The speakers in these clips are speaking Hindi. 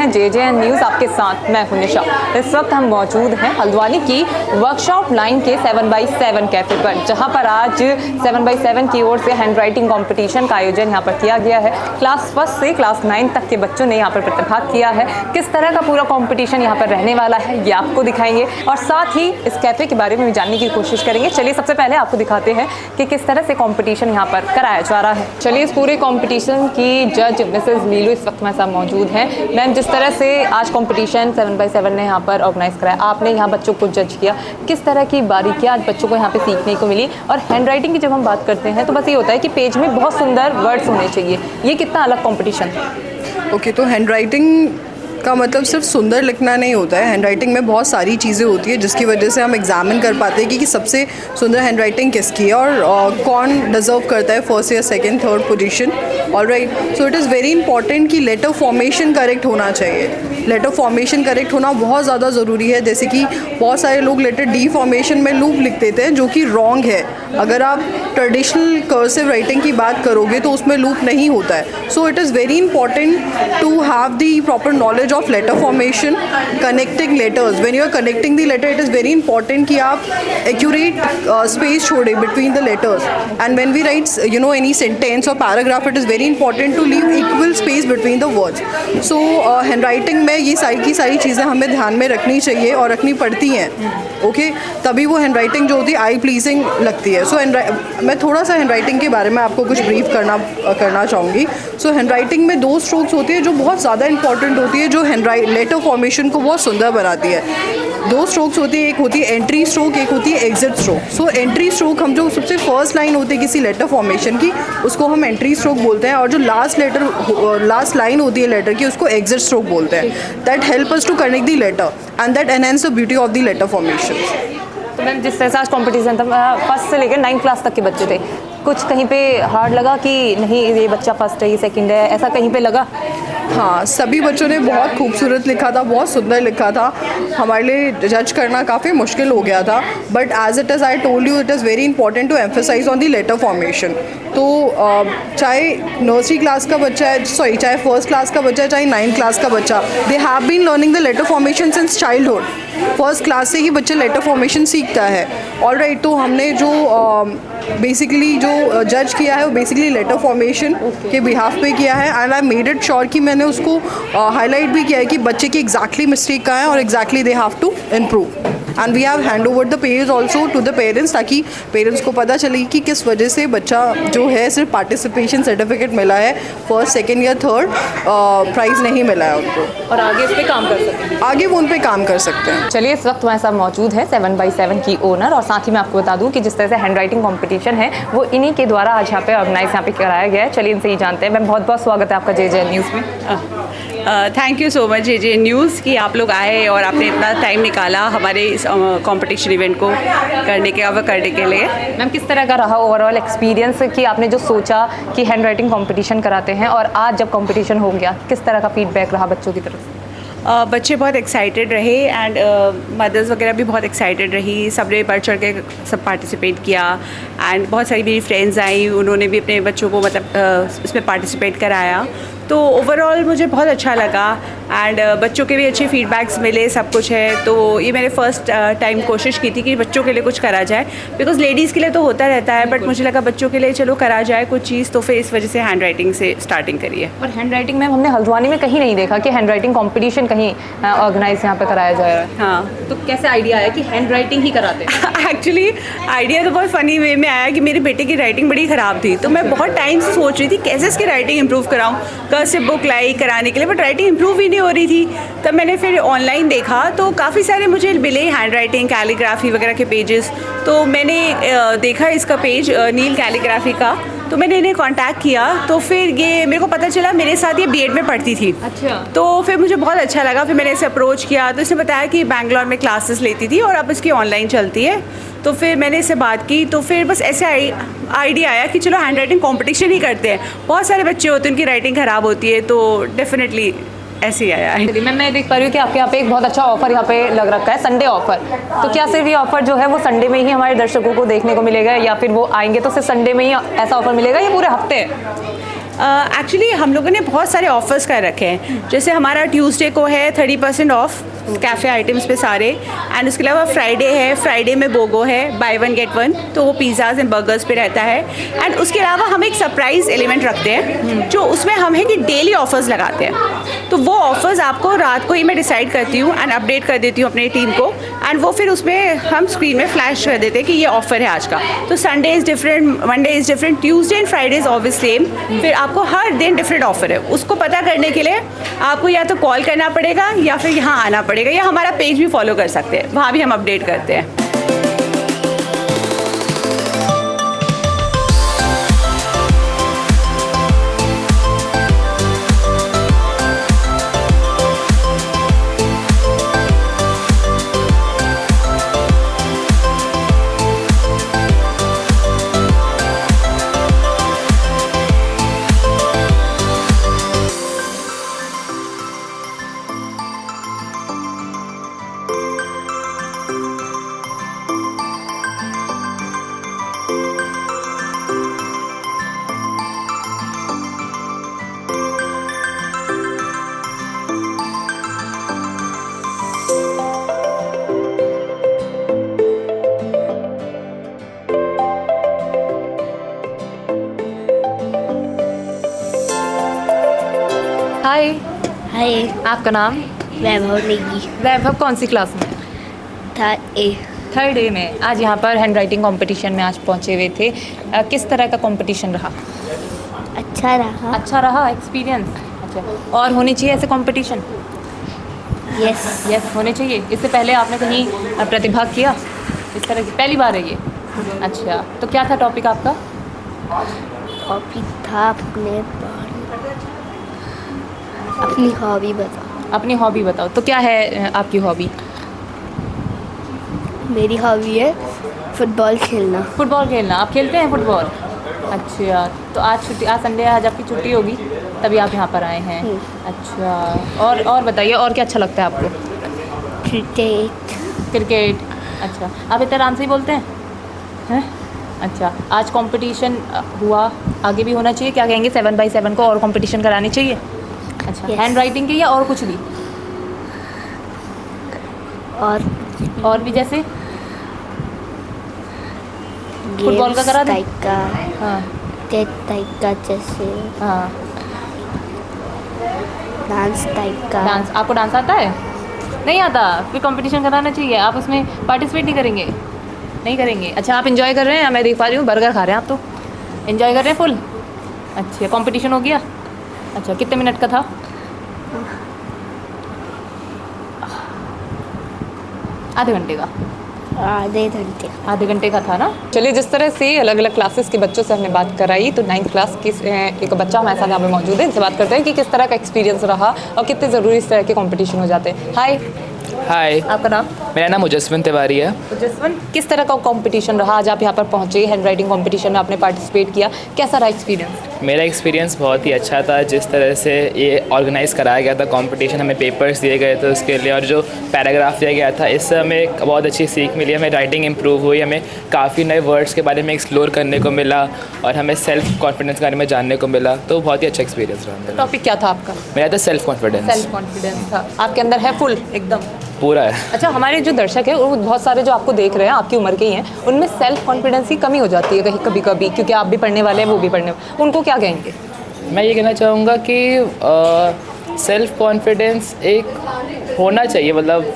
हैं JJN न्यूज़, आपके साथ मैं हूं निशा। इस वक्त हम मौजूद हैं हल्द्वानी की वर्कशॉप 9 के 7x7 कैफे पर, जहां पर आज 7x7 की ओर से हैंड राइटिंग कॉम्पिटिशन का आयोजन यहां पर किया गया है। क्लास 1 से क्लास 9 तक के बच्चों ने यहां पर प्रतिभाग किया है। किस तरह का पूरा कॉम्पिटिशन यहां पर रहने वाला है ये आपको दिखाएंगे और साथ ही इस कैफे के बारे में भी जानने की कोशिश करेंगे। चलिए सबसे पहले आपको दिखाते हैं कि किस तरह से कॉम्पिटिशन यहाँ पर कराया जा रहा है। चलिए इस पूरे कॉम्पिटिशन की जज मिसेस नीलू इस वक्त मेरे साथ मौजूद हैं। मैम, जिस तरह से आज कॉम्पिटिशन 7x7 ने यहाँ पर ऑर्गेनाइज कराया, आपने यहाँ बच्चों को जज किया, किस तरह की बारीकियाँ आज बच्चों को यहाँ पे सीखने को मिली? और हैंड राइटिंग की जब हम बात करते हैं तो बस ये होता है कि पेज में बहुत सुंदर वर्ड्स होने चाहिए, ये कितना अलग कॉम्पिटिशन था? ओके, तो हैंड राइटिंग का मतलब सिर्फ सुंदर लिखना नहीं होता है। हैंड राइटिंग में बहुत सारी चीज़ें होती है जिसकी वजह से हम एग्जामिन कर पाते हैं कि सबसे सुंदर हैंड राइटिंग किसकी है और कौन डिज़र्व करता है फर्स्ट या second third position. Alright, so it is very important कि लेटर फॉर्मेशन करेक्ट होना चाहिए। लेटर फॉर्मेशन करेक्ट होना बहुत ज़्यादा ज़रूरी है। जैसे कि बहुत सारे लोग लेटर डी फॉर्मेशन में लूप लिख देते हैं जो कि रॉन्ग है। अगर आप ट्रेडिशनल कर्सिव राइटिंग की बात करोगे तो उसमें लूप नहीं होता है। So it is very important to have the proper knowledge of letter formation, connecting letters. When you are connecting the letter, it is very important कि आप accurate space छोड़े between the letters. And when we write, any sentence or paragraph, it is very important to leave equal space between the words. So handwriting में ये सारी की सारी चीज़ें हमें ध्यान में रखनी चाहिए और रखनी पड़ती हैं। ओके, तभी वो हैंडराइटिंग जो होती है आई प्लीजिंग लगती है। सो मैं थोड़ा सा हैंडराइटिंग के बारे में आपको कुछ ब्रीफ करना चाहूँगी। सो हैंडराइटिंग में 2 स्ट्रोक्स होती है जो बहुत ज़्यादा इंपॉर्टेंट होती है, जो लेटर फॉर्मेशन को बहुत सुंदर बनाती है। 2 स्ट्रोक्स होती है, एक होती है एंट्री स्ट्रोक, एक होती है exit stroke. So entry stroke हम जो सबसे फर्स्ट लाइन होती है किसी लेटर फॉर्मेशन की, उसको हम एंट्री स्ट्रोक बोलते हैं, और जो लास्ट लाइन होती है लेटर की, उसको एग्जिट स्ट्रोक बोलते हैं। That help us to connect the letter and that enhance the beauty of the letter formation. तो मैम, जिस तरह से आज कॉम्पिटिशन था, 1st से लेकर 9th क्लास तक के बच्चे थे, कुछ कहीं पे हार्ड लगा कि नहीं ये बच्चा फर्स्ट है, ये सेकंड है, ऐसा कहीं पे लगा? हाँ, सभी बच्चों ने बहुत खूबसूरत लिखा था, बहुत सुंदर लिखा था। हमारे लिए जज करना काफ़ी मुश्किल हो गया था, but as it is I told you, it is very important to emphasize on the letter formation. तो चाहे नर्सरी क्लास का बच्चा है, चाहे 1st क्लास का बच्चा है, चाहे 9th क्लास का बच्चा, they have been learning the letter formation since childhood. 1st class से ही बच्चे लेटर फॉर्मेशन सीखता है। ऑलराइट, तो हमने जो बेसिकली जो जज किया है वो बेसिकली लेटर फॉर्मेशन के बिहाफ पे किया है, and I made it sure कि मैंने उसको हाईलाइट भी किया है कि बच्चे की एग्जैक्टली मिस्टेक कहाँ है और exactly they have to improve. And we have hand over the page also to the parents, ताकि पेरेंट्स को पता चले कि किस वजह से बच्चा जो है सिर्फ पार्टिसिपेशन सर्टिफिकेट मिला है, 1st, 2nd या 3rd प्राइज़ नहीं मिला है उनको, और आगे इस पर काम कर सकते हैं, आगे वो उन पर काम कर सकते हैं। चलिए, इस वक्त हमारे साथ मौजूद है 7x7 की ओनर, और साथ ही मैं आपको बता दूं कि जिस तरह से हैंड राइटिंग कॉम्पिटिशन है वो इन्हीं के द्वारा आज यहाँ पे ऑर्गेनाइज यहाँ पे कराया गया है। चलिए इनसे ही जानते हैं। मैम, बहुत बहुत स्वागत है आपका JJN न्यूज़ में। Thank you so much JJN news कि आप लोग आए और आपने इतना टाइम निकाला हमारे इस कंपटीशन इवेंट को करने के लिए। मैम, किस तरह का रहा ओवरऑल एक्सपीरियंस कि आपने जो सोचा कि हैंड राइटिंग कॉम्पिटिशन कराते हैं और आज जब कॉम्पिटिशन हो गया, किस तरह का फीडबैक रहा बच्चों की तरफ से? बच्चे बहुत एक्साइटेड रहे एंड मदर्स वगैरह भी बहुत एक्साइटेड रही। सबने बढ़ चढ़ के सब पार्टिसिपेट किया एंड बहुत सारी मेरी फ्रेंड्स आई, उन्होंने भी अपने बच्चों को मतलब इसमें पार्टिसिपेट कराया। तो ओवरऑल मुझे बहुत अच्छा लगा एंड बच्चों के भी अच्छे फीडबैक्स मिले, सब कुछ है। तो ये मैंने फ़र्स्ट टाइम कोशिश की थी कि बच्चों के लिए कुछ करा जाए, बिकॉज लेडीज़ के लिए तो होता रहता है, बट मुझे लगा बच्चों के लिए चलो करा जाए कुछ चीज़, तो फिर इस वजह से हैंड राइटिंग से स्टार्टिंग करी है। और हैंड राइटिंग मैम, हमने हल्द्वानी में कहीं नहीं देखा कि हैंड राइटिंग कॉम्पिटिशन कहीं ऑर्गेनाइज यहाँ पे कराया जा रहा है। हाँ, तो कैसे आइडिया आया कि हैंड राइटिंग ही कराते हैं? एक्चुअली आइडिया तो बहुत फ़नी वे में आया कि मेरे बेटे की राइटिंग बड़ी ख़राब थी, तो मैं बहुत टाइम से सोच रही थी कैसे इसकी राइटिंग इंप्रूव कराऊँ, कैसे बुक लाई कराने के लिए, बट राइटिंग इंप्रूव ही नहीं हो रही थी। तब मैंने फिर ऑनलाइन देखा तो काफ़ी सारे मुझे मिले हैंड राइटिंग कैलीग्राफी वगैरह के पेजेस। तो मैंने देखा इसका पेज नील कैलीग्राफी का, तो मैंने इन्हें कांटेक्ट किया। तो फिर ये मेरे को पता चला मेरे साथ ये बीएड में पढ़ती थी। अच्छा। तो फिर मुझे बहुत अच्छा लगा, फिर मैंने इसे अप्रोच किया तो इसने बताया कि बैंगलोर में क्लासेस लेती थी और अब इसकी ऑनलाइन चलती है। तो फिर मैंने इससे बात की, तो फिर बस ऐसे आइडिया आया कि चलो हैंड राइटिंग कॉम्पिटिशन ही करते हैं। बहुत सारे बच्चे होते हैं उनकी राइटिंग ख़राब होती है, तो डेफिनेटली ऐसे ही आया है। मैं देख पा रही हूँ कि आपके यहाँ पे एक बहुत अच्छा ऑफर यहाँ पे लग रखा है, संडे ऑफर। तो क्या सिर्फ ये ऑफर जो है वो संडे में ही हमारे दर्शकों को देखने को मिलेगा, या फिर वो आएंगे तो सिर्फ संडे में ही ऐसा ऑफर मिलेगा, या पूरे हफ्ते है? एक्चुअली हम लोगों ने बहुत सारे ऑफर्स कर रखे हैं, जैसे हमारा ट्यूसडे को है 30% ऑफ कैफ़े आइटम्स पे सारे, एंड उसके अलावा फ्राइडे है, फ्राइडे में बोगो है, बाय वन गेट वन, तो वो पिज़्ज़ाज़ एंड बर्गर्स पे रहता है। एंड उसके अलावा हम एक सरप्राइज़ एलिमेंट रखते हैं जो उसमें हम है कि डेली ऑफर्स लगाते हैं, तो वो ऑफर्स आपको रात को ही मैं डिसाइड करती हूँ एंड अपडेट कर देती हूँ अपनी टीम को, एंड वो फिर उसमें हम स्क्रीन में फ्लैश कर देते हैं कि ये ऑफ़र है आज का। तो Sunday is different, Monday is different, Tuesday and Friday is always same. फिर आपको हर दिन डिफरेंट ऑफर है, उसको पता करने के लिए आपको या तो कॉल करना पड़ेगा या फिर यहाँ आना पड़ेगा, या हमारा पेज भी फॉलो कर सकते हैं, वहाँ भी हम अपडेट करते हैं। हाय, हाय, आपका नाम? वैभव नेगी। वैभव कौन सी क्लास में? था ए। थर्ड ए में। आज यहाँ पर हैंड राइटिंग कॉम्पिटिशन में आज पहुँचे हुए थे। किस तरह का कॉम्पिटिशन रहा? अच्छा रहा। अच्छा रहा एक्सपीरियंस? अच्छा, और होनी चाहिए ऐसे कॉम्पिटिशन? यस। यस, होने चाहिए। इससे पहले आपने कहीं प्रतिभाग किया इस तरह की? पहली बार है ये? अच्छा, तो क्या था टॉपिक आपका? टॉपिक था अपनी हॉबी बताओ। अपनी हॉबी बताओ। तो क्या है आपकी हॉबी? मेरी हॉबी है फुटबॉल खेलना। फुटबॉल खेलना। आप खेलते हैं फुटबॉल? अच्छा, तो आज छुट्टी, आज संडे है, आज आपकी छुट्टी होगी तभी आप यहाँ पर आए हैं। अच्छा, और बताइए, और क्या अच्छा लगता है आपको? क्रिकेट। क्रिकेट। अच्छा, आप इतना आराम से ही बोलते हैं? अच्छा, आज कंपटीशन हुआ, आगे भी होना चाहिए। क्या कहेंगे 7x7 को और कंपटीशन करानी चाहिए? अच्छा, Yes. हैंड राइटिंग की या और कुछ भी? और भी जैसे फुटबॉल का करा दें? टाइप का, हाँ टाइप का, जैसे हाँ। डांस टाइप का। डांस, आपको डांस आता है? नहीं आता? फिर कंपटीशन कराना चाहिए। आप उसमें पार्टिसिपेट नहीं करेंगे? नहीं करेंगे। अच्छा, आप इंजॉय कर रहे हैं? मैं देख पा रही हूँ बर्गर खा रहे हैं आप, तो इंजॉय कर रहे हैं फुल। अच्छा, कंपटीशन हो गया? अच्छा, कितने मिनट का था? आधे घंटे का? आधे घंटे का था ना। चलिए, जिस तरह से अलग अलग क्लासेस के बच्चों से हमने बात कराई, तो 9th क्लास की एक बच्चा हमारे साथ यहाँ पे मौजूद है। इनसे बात करते हैं कि किस तरह का एक्सपीरियंस रहा और कितने ज़रूरी इस तरह के कंपटीशन हो जाते हैं। हाय, आपका नाम? मेरा नाम मुजस्विन तिवारी है। जसवंत, किस तरह का कंपटीशन रहा? आज आप यहाँ पर पहुँचे, हैंड राइटिंग कंपटीशन में आपने पार्टिसिपेट किया, कैसा रहा एक्सपीरियंस? मेरा एक्सपीरियंस बहुत ही अच्छा था। जिस तरह से ये ऑर्गेनाइज़ कराया गया था कंपटीशन, हमें पेपर्स दिए गए थे उसके लिए, और जो पैराग्राफ दिया गया था, इससे हमें एक बहुत अच्छी सीख मिली। हमें राइटिंग इम्प्रूव हुई, हमें काफ़ी नए वर्ड्स के बारे में एक्सप्लोर करने को मिला और हमें सेल्फ कॉन्फिडेंस के बारे में जानने को मिला। तो बहुत ही अच्छा एक्सपीरियंस रहा मेरा। टॉपिक क्या था आपका? मेरा था सेल्फ कॉन्फिडेंस। सेल्फ कॉन्फिडेंस था आपके अंदर? है फुल एकदम पूरा है। अच्छा, हमारे जो दर्शक हैं वो बहुत सारे जो आपको देख रहे हैं, आपकी उम्र के ही हैं, उनमें सेल्फ कॉन्फिडेंस की कमी हो जाती है कहीं कभी कभी, क्योंकि आप भी पढ़ने वाले हैं, वो भी पढ़ने वाले, उनको क्या कहेंगे? मैं ये कहना चाहूँगा कि सेल्फ कॉन्फिडेंस एक होना चाहिए, मतलब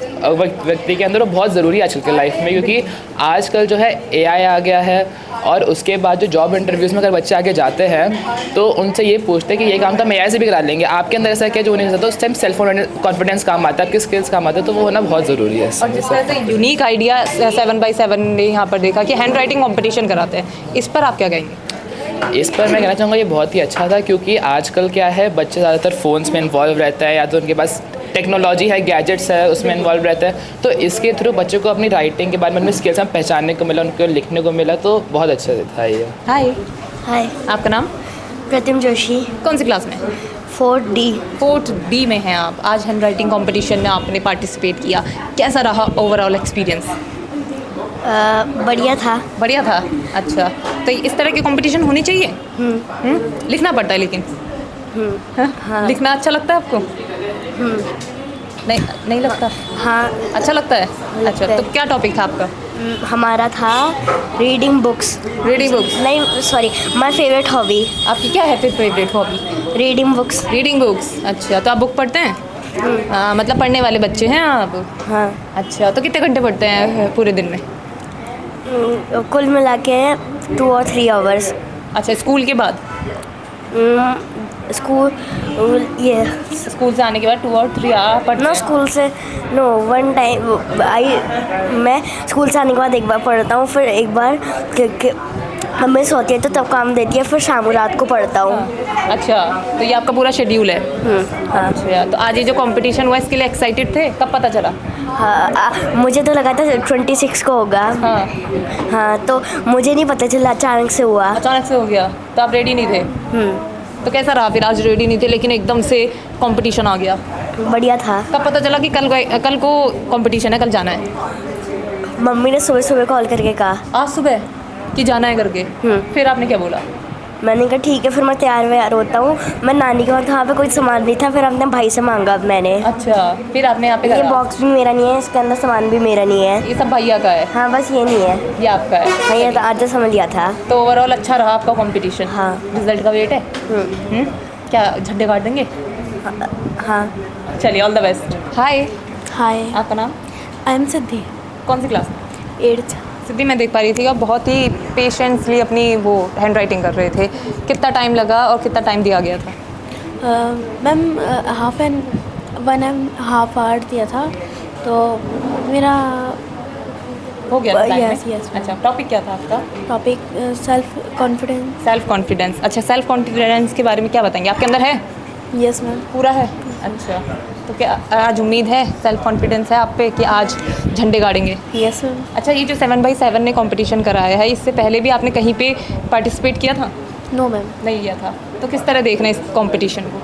व्यक्ति के अंदर वो बहुत ज़रूरी है आजकल के लाइफ में, क्योंकि आजकल जो है AI आ गया है, और उसके बाद जो जॉब इंटरव्यूज़ में अगर बच्चे आगे जाते हैं तो उनसे ये पूछते हैं कि ये काम तो हम AI से भी करा लेंगे, आपके अंदर ऐसा क्या जो नहीं सकता, उस टाइम सेल्फ कॉन्फिडेंस काम आता है, आपकी स्किल्स काम आते हैं, तो वो होना बहुत ज़रूरी है। और जिस तरह से यूनिक आइडिया 7x7 ने यहाँ पर देखा कि हैंड राइटिंग कॉम्पिटिशन कराते हैं, इस पर आप क्या कहेंगे? इस पर मैं कहना चाहूँगा ये बहुत ही अच्छा था, क्योंकि आजकल क्या है, बच्चे ज़्यादातर फ़ोन्स में इन्वॉल्व रहता है, या तो उनके पास टेक्नोलॉजी है, गैजेट्स है, उसमें इन्वॉल्व रहता है, तो इसके थ्रू बच्चों को अपनी राइटिंग के बारे में अपनी स्किल्स पहचानने को मिला, उनको लिखने को मिला, तो बहुत अच्छा था ये। हाय, आपका नाम? प्रतिम जोशी। कौन सी क्लास में? 4D। 4D में हैं आप। आज हैंड राइटिंग कॉम्पिटिशन में आपने पार्टिसिपेट किया, कैसा रहा ओवरऑल एक्सपीरियंस? बढ़िया था। बढ़िया था। अच्छा, तो इस तरह के कंपटीशन होने चाहिए। लिखना पड़ता है लेकिन हाँ? लिखना अच्छा लगता है आपको? नहीं, नहीं लगता? हाँ, अच्छा लगता है। अच्छा, है। तो क्या टॉपिक था आपका? हमारा था रीडिंग बुक्स। Reading books. नहीं सॉरी, माय फेवरेट हॉबी आपकी क्या है फिर favourite hobby? Reading books. Reading books. अच्छा, तो आप बुक पढ़ते हैं? मतलब पढ़ने वाले बच्चे हैं आप? हाँ, अच्छा, तो कितने घंटे पढ़ते हैं पूरे दिन में? कुल मिला के 2 और 3 आवर्स। अच्छा, स्कूल के बाद? स्कूल ये स्कूल से आने के बाद 2 और 3 आवर पढ़ते नो हैं? स्कूल से नो वन टाइम मैं स्कूल से आने के बाद एक बार पढ़ता हूँ, फिर एक बार मम्मी सोती है तो तब काम देती है, फिर शाम रात को पढ़ता हूँ। अच्छा, तो ये आपका पूरा शेड्यूल है। हाँ अच्छा, तो आज ये जो कंपटीशन हुआ इसके लिए एक्साइटेड थे? कब पता चला? हाँ, मुझे तो लगा था 26 को होगा। हाँ, हाँ, तो मुझे नहीं पता चला, अचानक से हुआ। अचानक से हो गया तो आप रेडी नहीं थे? तो कैसा रहा फिर? आज रेडी नहीं थे लेकिन एकदम से कंपटीशन आ गया। बढ़िया था। कब पता चला कि कल को कंपटीशन है, कल जाना है? मम्मी ने सुबह सुबह कॉल करके कहा। आज सुबह कि जाना है करके? फिर आपने क्या बोला? मैंने कहा ठीक है, फिर मैं तैयार व्यार होता हूँ। मैं नानी के वहाँ वहाँ पे कोई सामान नहीं था, फिर अपने भाई से मांगा मैंने। अच्छा, फिर आपने यहाँ पे ये करा? बॉक्स भी मेरा नहीं है, इसके अंदर सामान भी मेरा नहीं है। ये सब भैया का है? हाँ, बस ये नहीं है। ये आपका है? हाँ, ये तो आज तो समझ लिया था। तो ओवरऑल अच्छा रहा आपका कंपटीशन? हाँ। रिजल्ट का वेट है? क्या झंडे गाड़ देंगे? हाँ। चलिए, ऑल द बेस्ट। हाय, हाय, आपका नाम? आई एम सिद्धि, कौन सी क्लास? 8th। सिद्धि, मैं देख पा रही थी आप बहुत ही पेशेंसली अपनी वो हैंड राइटिंग कर रहे थे। कितना टाइम लगा और कितना टाइम दिया गया था? मैम 1.5 आवर दिया था, तो मेरा हो गया था टाइम yes, में? yes, अच्छा, टॉपिक क्या था आपका? Topic self confidence. Self confidence. अच्छा, सेल्फ कॉन्फिडेंस के बारे में क्या बताएंगे? आपके अंदर है? Yes ma'am. पूरा है? अच्छा, तो क्या आज उम्मीद है, सेल्फ कॉन्फिडेंस है आप पे कि आज झंडे गाड़ेंगे? Yes ma'am. अच्छा, ये जो 7x7 ने कंपटीशन कराया है, इससे पहले भी आपने कहीं पे पार्टिसिपेट किया था? No ma'am. नहीं किया था। तो किस तरह देख रहे हैं इस कंपटीशन को?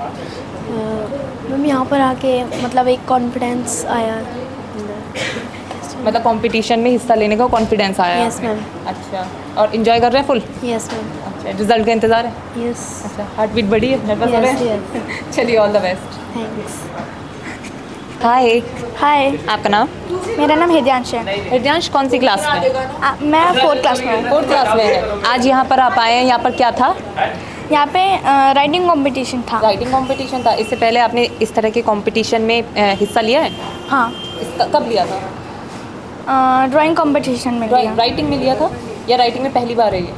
मैम यहाँ पर आके मतलब एक कॉन्फिडेंस आया। मतलब कंपटीशन में हिस्सा लेने का कॉन्फिडेंस आया? Yes ma'am. अच्छा, और इन्जॉय कर रहे हैं फुल? Yes ma'am. अच्छा, रिजल्ट का इंतज़ार है? यस। अच्छा, हार्ट बीट बढ़ी है? नर्वस हो रहे हैं? यस। चलिए, ऑल द बेस्ट। थैंक्स। हाय, हाय, आपका नाम? मेरा नाम हृदयांश है। हृदयांश, कौन सी क्लास में? मैं 4th क्लास में हूँ। 4th क्लास में है। आज यहाँ पर आप आए हैं, यहाँ पर क्या था? यहाँ पे राइटिंग कंपटीशन था। राइटिंग कंपटीशन था। इससे पहले आपने इस तरह के कंपटीशन में हिस्सा लिया है? हाँ, इसका कब लिया था? ड्राइंग कंपटीशन में लिया। राइटिंग में लिया था या राइटिंग में पहली बार है ये?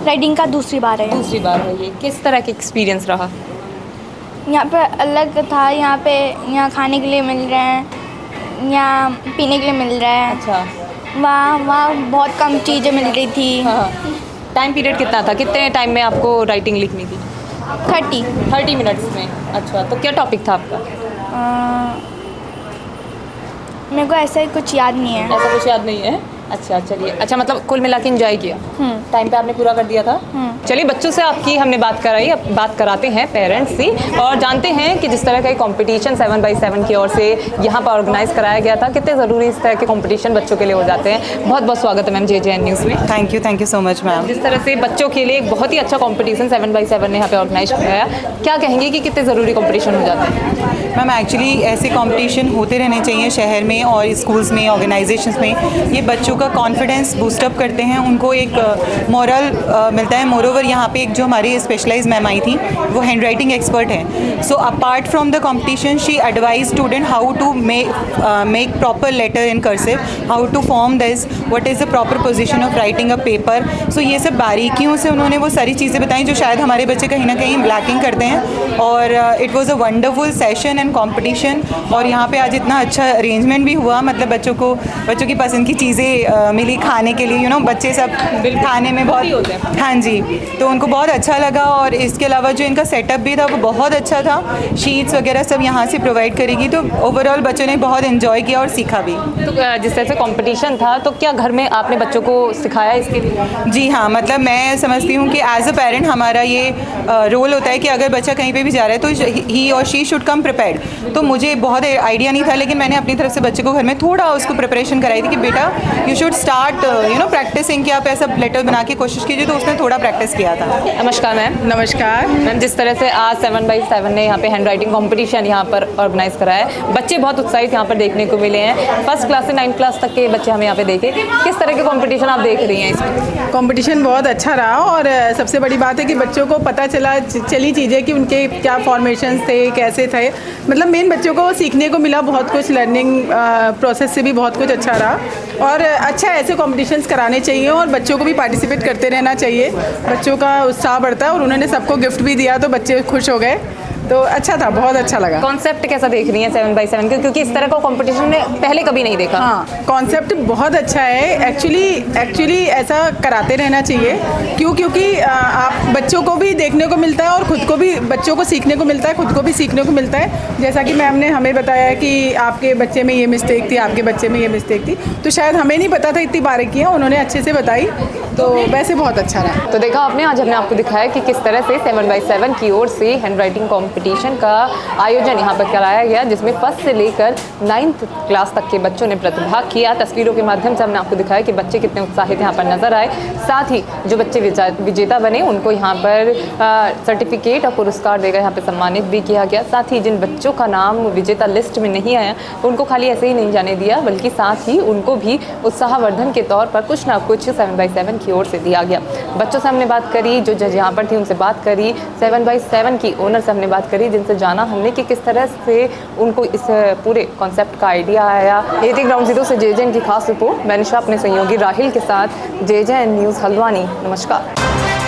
राइटिंग का दूसरी बार है। दूसरी बार है ये। किस तरह का एक्सपीरियंस रहा? यहाँ पे अलग था। यहाँ खाने के लिए मिल रहे हैं, यहाँ पीने के लिए मिल रहा है। अच्छा, वहाँ बहुत कम चीज़ें मिल रही थी। हाँ। टाइम पीरियड कितना था? कितने टाइम में आपको राइटिंग लिखनी थी? 30 मिनट्स में। अच्छा, तो क्या टॉपिक था आपका? मेरे को ऐसा कुछ याद नहीं है। ऐसा कुछ याद नहीं है? अच्छा, चलिए। अच्छा, मतलब कुल मिला के इंजॉय किया? टाइम पे आपने पूरा कर दिया था? चलिए, बच्चों से आपकी हमने बात कराई, अब बात कराते हैं पेरेंट्स से और जानते हैं कि जिस तरह का कंपटीशन 7x7 की ओर से यहाँ पर ऑर्गेनाइज कराया गया था, कितने ज़रूरी इस तरह के कंपटीशन बच्चों के लिए हो जाते हैं। बहुत बहुत स्वागत है मैम JJN न्यूज़ में। Thank you so much ma'am. जिस तरह से बच्चों के लिए एक बहुत ही अच्छा कंपटीशन 7x7 ने यहाँ पे ऑर्गेनाइज कराया, क्या कहेंगे कि कितने ज़रूरी कंपटीशन हो जाते हैं? मैम एक्चुअली ऐसे कंपटीशन होते रहने चाहिए शहर में और स्कूल्स में, ऑर्गेनाइजेशंस में। ये बच्चों का कॉन्फिडेंस बूस्टअप करते हैं, उनको एक मॉरल मिलता है। मोरोवर यहाँ पे एक जो हमारी स्पेशलाइज मैम आई थी, वो हैंड राइटिंग एक्सपर्ट हैं। So apart from the competition she advise student how to make proper letter in cursive, how to form this, what is the proper position of writing a paper. सो ये सब बारीकियों से उन्होंने वो सारी चीज़ें बताई जो शायद हमारे बच्चे कहीं ना कहीं लैकिंग करते हैं। और it was a wonderful session and competition. और यहाँ पे आज इतना अच्छा अरेंजमेंट भी हुआ, मतलब बच्चों की पसंद की चीज़ें मिली खाने के लिए। बच्चे सब खाने में बहुत, हाँ जी, तो उनको बहुत अच्छा लगा। और इसके अलावा जो इनका सेटअप भी था वो बहुत अच्छा था, शीट्स वगैरह सब यहाँ से प्रोवाइड करेगी। तो ओवरऑल बच्चों ने बहुत इन्जॉय किया और सीखा भी। तो जिस तरह से कंपटीशन था, तो क्या घर में आपने बच्चों को सिखाया इसके लिए? जी हाँ, मतलब मैं समझती हूँ कि एज अ पेरेंट हमारा ये रोल होता है कि अगर बच्चा कहीं पे भी जा रहा है तो ही और she should come prepared. Side. तो मुझे बहुत आइडिया नहीं था, लेकिन मैंने अपनी तरफ से बच्चे को घर में थोड़ा उसको प्रिपरेशन कराई थी कि बेटा यू शुड स्टार्ट प्रैक्टिसिंग, कि आप ऐसा लेटर बना के कोशिश कीजिए। तो उसने थोड़ा प्रैक्टिस किया था। नमस्कार मैम। नमस्कार मैम, जिस तरह से आज 7x7 ने यहाँ पे हैंड राइटिंग कॉम्पिटिशन यहाँ पर ऑर्गेनाइज कराया है, बच्चे बहुत उत्साहित यहाँ पर देखने को मिले हैं। फर्स्ट क्लास से 9th क्लास तक के बच्चे हमें यहाँ पे देखे। किस तरह के कॉम्पिटिशन आप देख रही हैं इसमें? कंपटीशन बहुत अच्छा रहा और सबसे बड़ी बात है कि बच्चों को पता चली चीज़ें कि उनके क्या फॉर्मेशंस थे, कैसे थे। मतलब मेन बच्चों को सीखने को मिला बहुत कुछ, लर्निंग प्रोसेस से भी बहुत कुछ अच्छा रहा। और अच्छा ऐसे कॉम्पिटिशन्स कराने चाहिए और बच्चों को भी पार्टिसिपेट करते रहना चाहिए। बच्चों का उत्साह बढ़ता है और उन्होंने सबको गिफ्ट भी दिया तो बच्चे खुश हो गए। तो अच्छा था, बहुत अच्छा लगा। कॉन्सेप्ट कैसा देख रही हैं 7x7 के, क्योंकि इस तरह का कंपटीशन ने पहले कभी नहीं देखा। हाँ, कॉन्सेप्ट बहुत अच्छा है। एक्चुअली ऐसा कराते रहना चाहिए। क्योंकि आप बच्चों को भी देखने को मिलता है और खुद को भी, बच्चों को सीखने को मिलता है, खुद को भी सीखने को मिलता है। जैसा कि मैम ने हमें बताया कि आपके बच्चे में ये मिस्टेक थी, आपके बच्चे में ये मिस्टेक थी, तो शायद हमें नहीं पता था, इतनी बारीकियाँ उन्होंने अच्छे से बताई। तो वैसे बहुत अच्छा रहा। तो देखा आपने, आज हमने आपको दिखाया कि किस तरह से 7x7 की ओर से हैंड राइटिंग कॉम्पिटिशन का आयोजन यहाँ पर कराया गया, जिसमें 1st से लेकर 9th क्लास तक के बच्चों ने प्रतिभाग किया। तस्वीरों के माध्यम से हमने आपको दिखाया कि बच्चे कितने उत्साहित यहाँ पर नजर आए। साथ ही जो बच्चे विजेता बने उनको यहाँ पर सर्टिफिकेट और पुरस्कार देकर यहाँ पर सम्मानित भी किया गया। साथ ही जिन बच्चों का नाम विजेता लिस्ट में नहीं आया उनको खाली ऐसे ही नहीं जाने दिया, बल्कि साथ ही उनको भी उत्साहवर्धन के तौर पर कुछ ना कुछ 7x7 की ओर से दिया गया। बच्चों से हमने बात करी, जो जज यहाँ पर थी उनसे बात करी, 7x7 की ओनर से हमने बात करी, जिनसे जाना हमने कि किस तरह से उनको इस पूरे कॉन्सेप्ट का आइडिया आया। ये थी ग्राउंड जीरो से JJN की खास रिपोर्ट। मैंने अपने सहयोगी राहिल के साथ JJN न्यूज़ हल्द्वानी। नमस्कार।